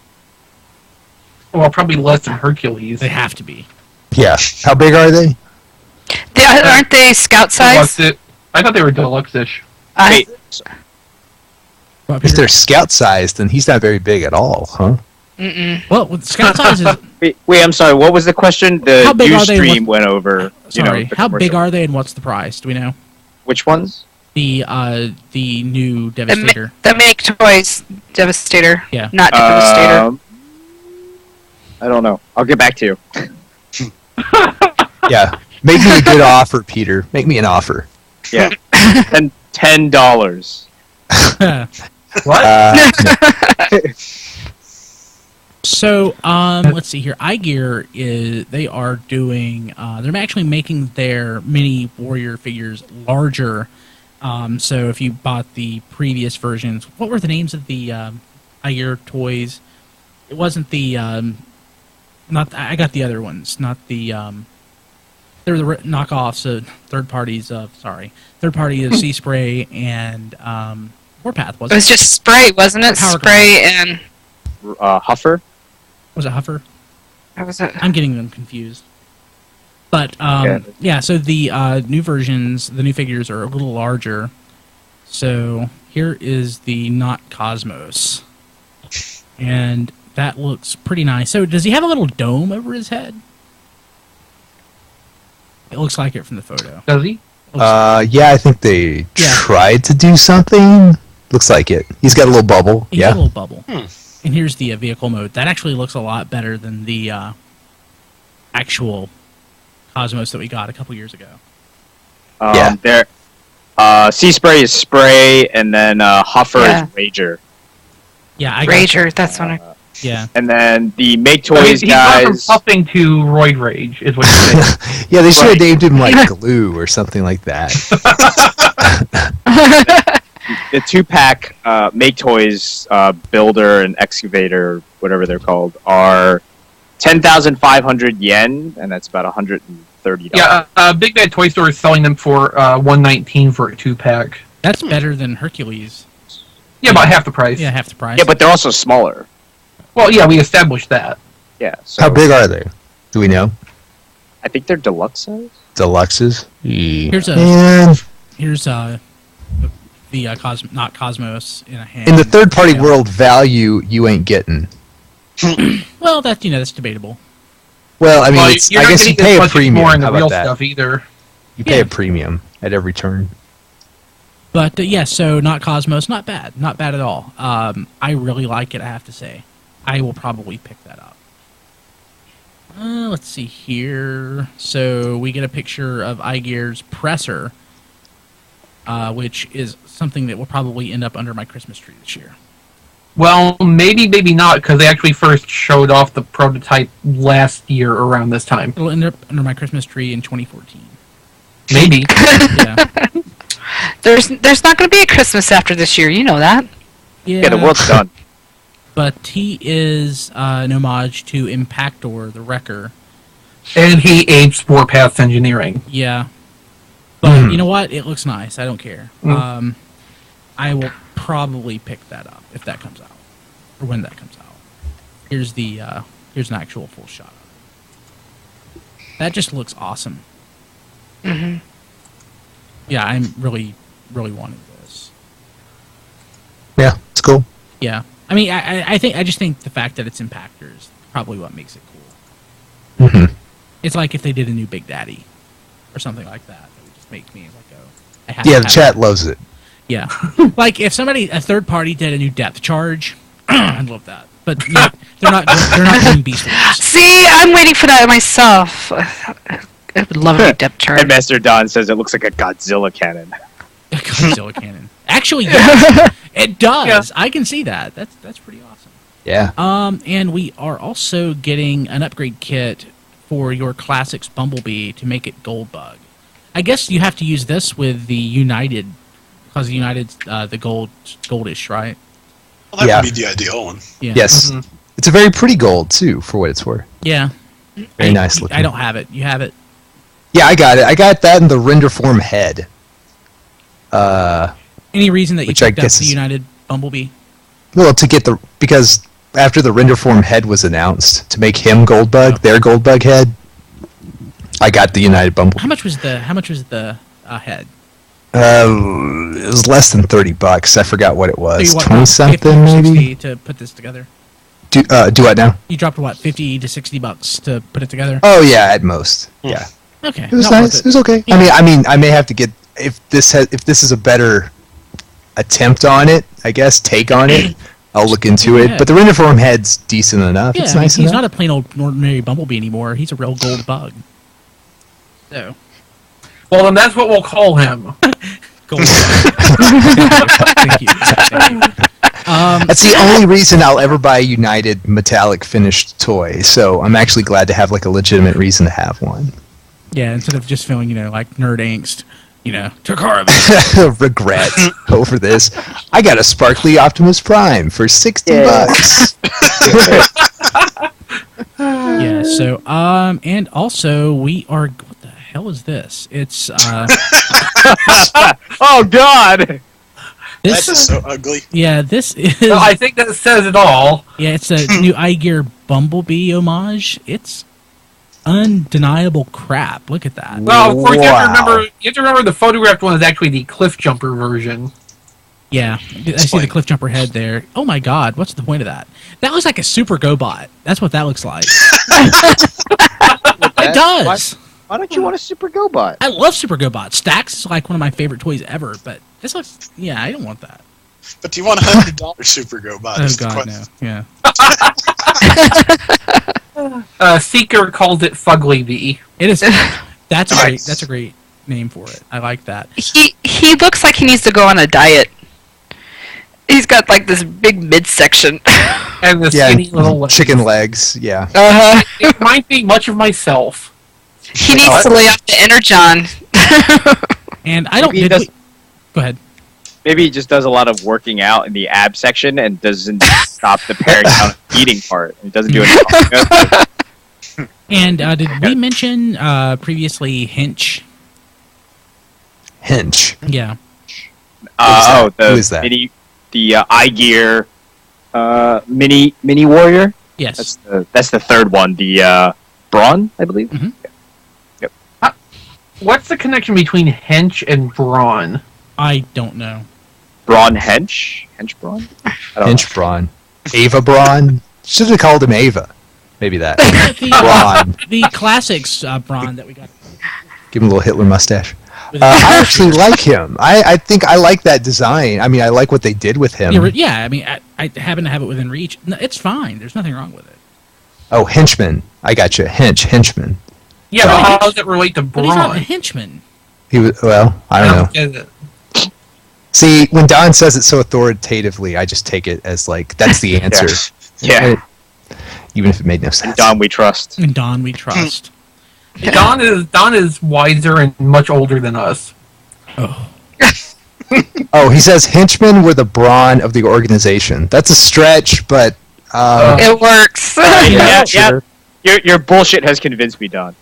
Well, probably less than Hercules. They have to be. Yeah. How big are they? Aren't they scout size? I thought they were deluxe-ish. If they're scout sized, then he's not very big at all, huh? Well, with scout size is... Wait, I'm sorry. What was the question? The How big are they? Ustream went over. Sorry, how big are they, and what's the price? Do we know? Which ones? The new Devastator. The MakeToys Devastator. Yeah. Not Devastator. I don't know. I'll get back to you. Yeah. Make me a good offer, Peter. Make me an offer. Yeah. $10. What? So, let's see here. iGear they are doing. They're actually making their mini warrior figures larger. So if you bought the previous versions, what were the names of the iGear toys? It wasn't the not. I got the other ones, not the. They were the knockoffs, third party of Sea Spray and Warpath. It was just Spray, wasn't it? Spray and Huffer. Was it Huffer? Was it? I'm getting them confused. But yeah, so the new versions, the new figures are a little larger. So here is the Not Cosmos, and that looks pretty nice. So does he have a little dome over his head? It looks like it from the photo. Does he? Yeah, I think they tried to do something. Looks like it. He's got a little bubble. He's got a little bubble. And here's the vehicle mode. That actually looks a lot better than the actual Cosmos that we got a couple years ago. Sea Spray is Spray, and then Huffer is Rager. Yeah, Rager. That's what I. Yeah. And then the MakeToys He's guys. gone from puffing to Roid Rage, is what you're saying. Yeah, they should have named him like Glue or something like that. The 2-pack MakeToys Builder and Excavator, whatever they're called, are 10,500 yen, and that's about $130. Yeah, Big Bad Toy Store is selling them for $119 for a 2-pack. That's better than Hercules. Yeah, about half the price. Yeah, half the price. Yeah, but they're also smaller. Well, yeah, we established that. Yeah. So How big are they? Do we know? I think they're deluxe size. Deluxes? Here's the Not Cosmos in a hand. In the third-party world, value you ain't getting. Well, that's debatable. Well, I mean, I you're not guess you getting pay as a much premium. more in the How about real that? stuff either. You pay a premium at every turn. But so Not Cosmos, not bad, not bad at all. I really like it. I have to say, I will probably pick that up. Let's see here. So we get a picture of iGear's presser, which is something that will probably end up under my Christmas tree this year. Well, maybe not, because they actually first showed off the prototype last year around this time. It'll end up under my Christmas tree in 2014. Maybe. Yeah. There's not going to be a Christmas after this year. You know that. Yeah, the work's done. But he is an homage to Impactor, the Wrecker. And he apes Warpath's engineering. Yeah. But you know what? It looks nice. I don't care. I will probably pick that up if that comes out. Or when that comes out. Here's an actual full shot of it. That just looks awesome. Mm-hmm. Yeah, I'm really, really wanting this. Yeah, it's cool. Yeah. I mean, I just think the fact that it's Impactor is probably what makes it cool. Mm-hmm. It's like if they did a new Big Daddy or something like that. It would just make me like go. Yeah, the chat loves it. Yeah. Like if a third party did a new Depth Charge, I'd love that. But they're not doing Beast Wars. See, I'm waiting for that myself. I would love a depth chart. Headmaster Don says it looks like a Godzilla cannon. A Godzilla cannon. Actually, yes, it does. Yeah. I can see that. That's pretty awesome. Yeah. And we are also getting an upgrade kit for your Classics Bumblebee to make it Goldbug. I guess you have to use this with the United, because United's the goldish, right? Well, that would be the ideal one. Yeah. Yes. Mm-hmm. It's a very pretty gold, too, for what it's worth. Yeah. Very nice looking. I don't have it. You have it? Yeah, I got it. I got that in the render form head. Any reason that you picked up the United Bumblebee? Well, because after the render form head was announced, to make him Goldbug, their Goldbug head, I got the United Bumblebee. How much was the head? It was less than $30. I forgot what it was. So 20 something maybe to put this together. Do what now? You dropped what, $50 to $60 to put it together? Oh yeah, at most. Yeah. Okay. It was nice. It was okay. Yeah. I mean, I may have to get if this is a better attempt on it, I guess, take on it. I'll look into it. But the render form head's decent enough. Yeah, it's nice he's enough. not a plain old ordinary Bumblebee anymore. He's a real gold bug. So. Well, then that's what we'll call him. Gold bug. Thank you. That's the only reason I'll ever buy a United metallic finished toy. So I'm actually glad to have like a legitimate reason to have one. Yeah, instead of just feeling, like nerd angst, Takara. Regret over this. I got a sparkly Optimus Prime for $60. Yeah, so and also we are, what the hell is this? It's oh god. This is so ugly. Yeah, this is no, I think that says it all. Yeah, it's a new iGear Bumblebee homage. It's undeniable crap. Look at that. Well, of course, you have to remember the photographed one is actually the Cliff Jumper version. Yeah, I see the Cliff Jumper head there. Oh my god, what's the point of that? That looks like a Super GoBot. That's what that looks like. It does. Why don't you want a Super GoBot? I love Super GoBot. Stax is like one of my favorite toys ever, but this looks... Yeah, I don't want that. But do you want $100 Super GoBot? Oh god, no. Yeah. Seeker called it Fuglybee. It is. That's a great name for it. I like that. He looks like he needs to go on a diet. He's got like this big midsection. And the skinny little legs. Chicken legs, yeah. It might be much of myself. He needs to lay off the Energon. And I don't... Go ahead. Maybe he just does a lot of working out in the ab section and doesn't stop the paring down eating part. He doesn't do anything. And did we mention previously Hinch? Hinch? Yeah. Who is that? The iGear mini warrior? Yes. That's the third one. The Brawn, I believe? Mm-hmm. Yep. What's the connection between Hench and Brawn? I don't know. Brawn Hench? Hench Brawn? Hench Brawn. Ava Brawn? Should have called him Ava. Maybe that. Brawn. The classics Brawn that we got. Give him a little Hitler mustache. I actually like him. I think I like that design. I mean, I like what they did with him. Yeah, I mean, I happen to have it within reach. No, it's fine. There's nothing wrong with it. Oh, henchman. I got you. Henchman. Yeah, but how does it relate to Brawn? But he's not a henchman. He was, well, I don't know. See, when Don says it so authoritatively, I just take it as like, that's the answer. Yeah. Even if it made no sense. And Don we trust. And Don we trust. Don is wiser and much older than us. Oh. Oh, he says henchmen were the brawn of the organization. That's a stretch, but it works. Yeah, sure. Your bullshit has convinced me, Don.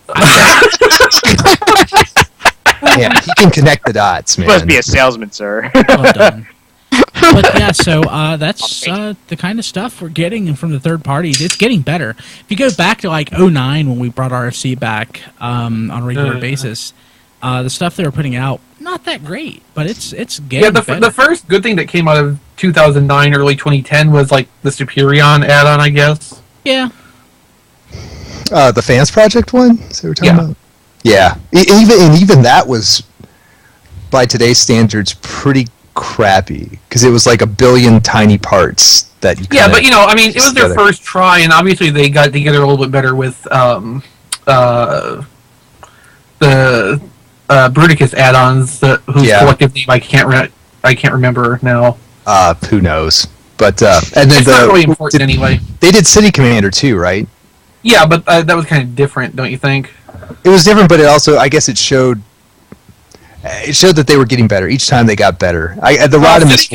Yeah, he can connect the dots, man. You must be a salesman, sir. Well done. But yeah, so that's the kind of stuff we're getting from the third parties. It's getting better. If you go back to like 2009 when we brought RFC back on a regular basis, the stuff they were putting out, not that great, but it's getting better. The first good thing that came out of 2009, early 2010 was like the Superion add-on, I guess. Yeah. The Fans Project one? Is that what we're talking about? Yeah. Even that was, by today's standards, pretty crappy, because it was like a billion tiny parts that you but I mean, it was their first try, and obviously they got together a little bit better with the Bruticus add-ons, whose collective name I can't remember now. Who knows? But and then it's not really important anyway. They did City Commander too, right? Yeah, but that was kind of different, don't you think? It was different, but it also, I guess, it showed that they were getting better each time they got better. The Rodimus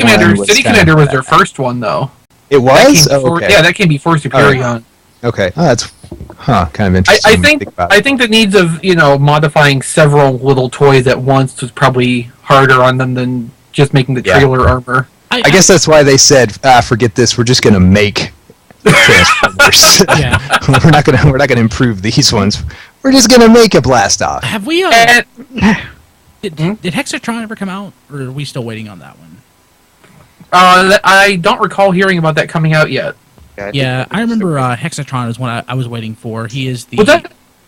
City Commander was their first one, though. It was? Yeah, that came before Superion. Okay. Oh, that's kind of interesting. I think the needs of modifying several little toys at once was probably harder on them than just making the trailer armor. I guess that's why they said, forget this. We're just going to make Transformers. we're not gonna improve these ones. We're just gonna make a blast off. Have we? Did Hexatron ever come out, or are we still waiting on that one? I don't recall hearing about that coming out yet. Yeah, I remember Hexatron is one I was waiting for. He is the.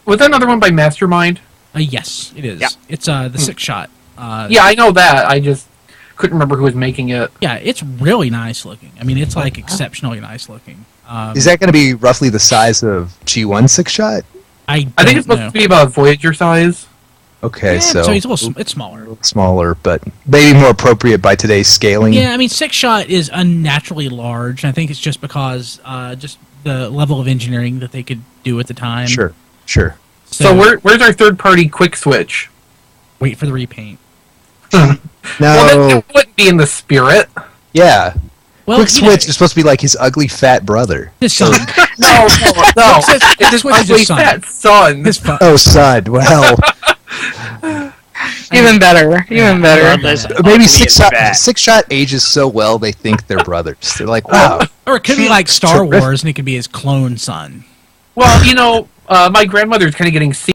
Was that another one by Mastermind? Yes, it is. Yeah. It's the 6-shot. Yeah, I know that. I just couldn't remember who was making it. Yeah, it's really nice looking. I mean, it's like exceptionally nice looking. Is that going to be roughly the size of G1 6-shot? I think it's supposed to be about Voyager size. Okay, so he's it's smaller. Smaller, but maybe more appropriate by today's scaling. Yeah, I mean, 6-shot is unnaturally large. And I think it's just because just the level of engineering that they could do at the time. Sure. So where's our third-party quick switch? Wait for the repaint. No. Well, that wouldn't be in the spirit. Yeah. Well, Quick Switch is supposed to be like his ugly fat brother. His son. No. This was his son. Fat son. Son. Well. Even better. Maybe 6-shot ages so well they think they're brothers. They're like, wow. Or it could be like Star Wars, and it could be his clone son. Well, my grandmother's kind of getting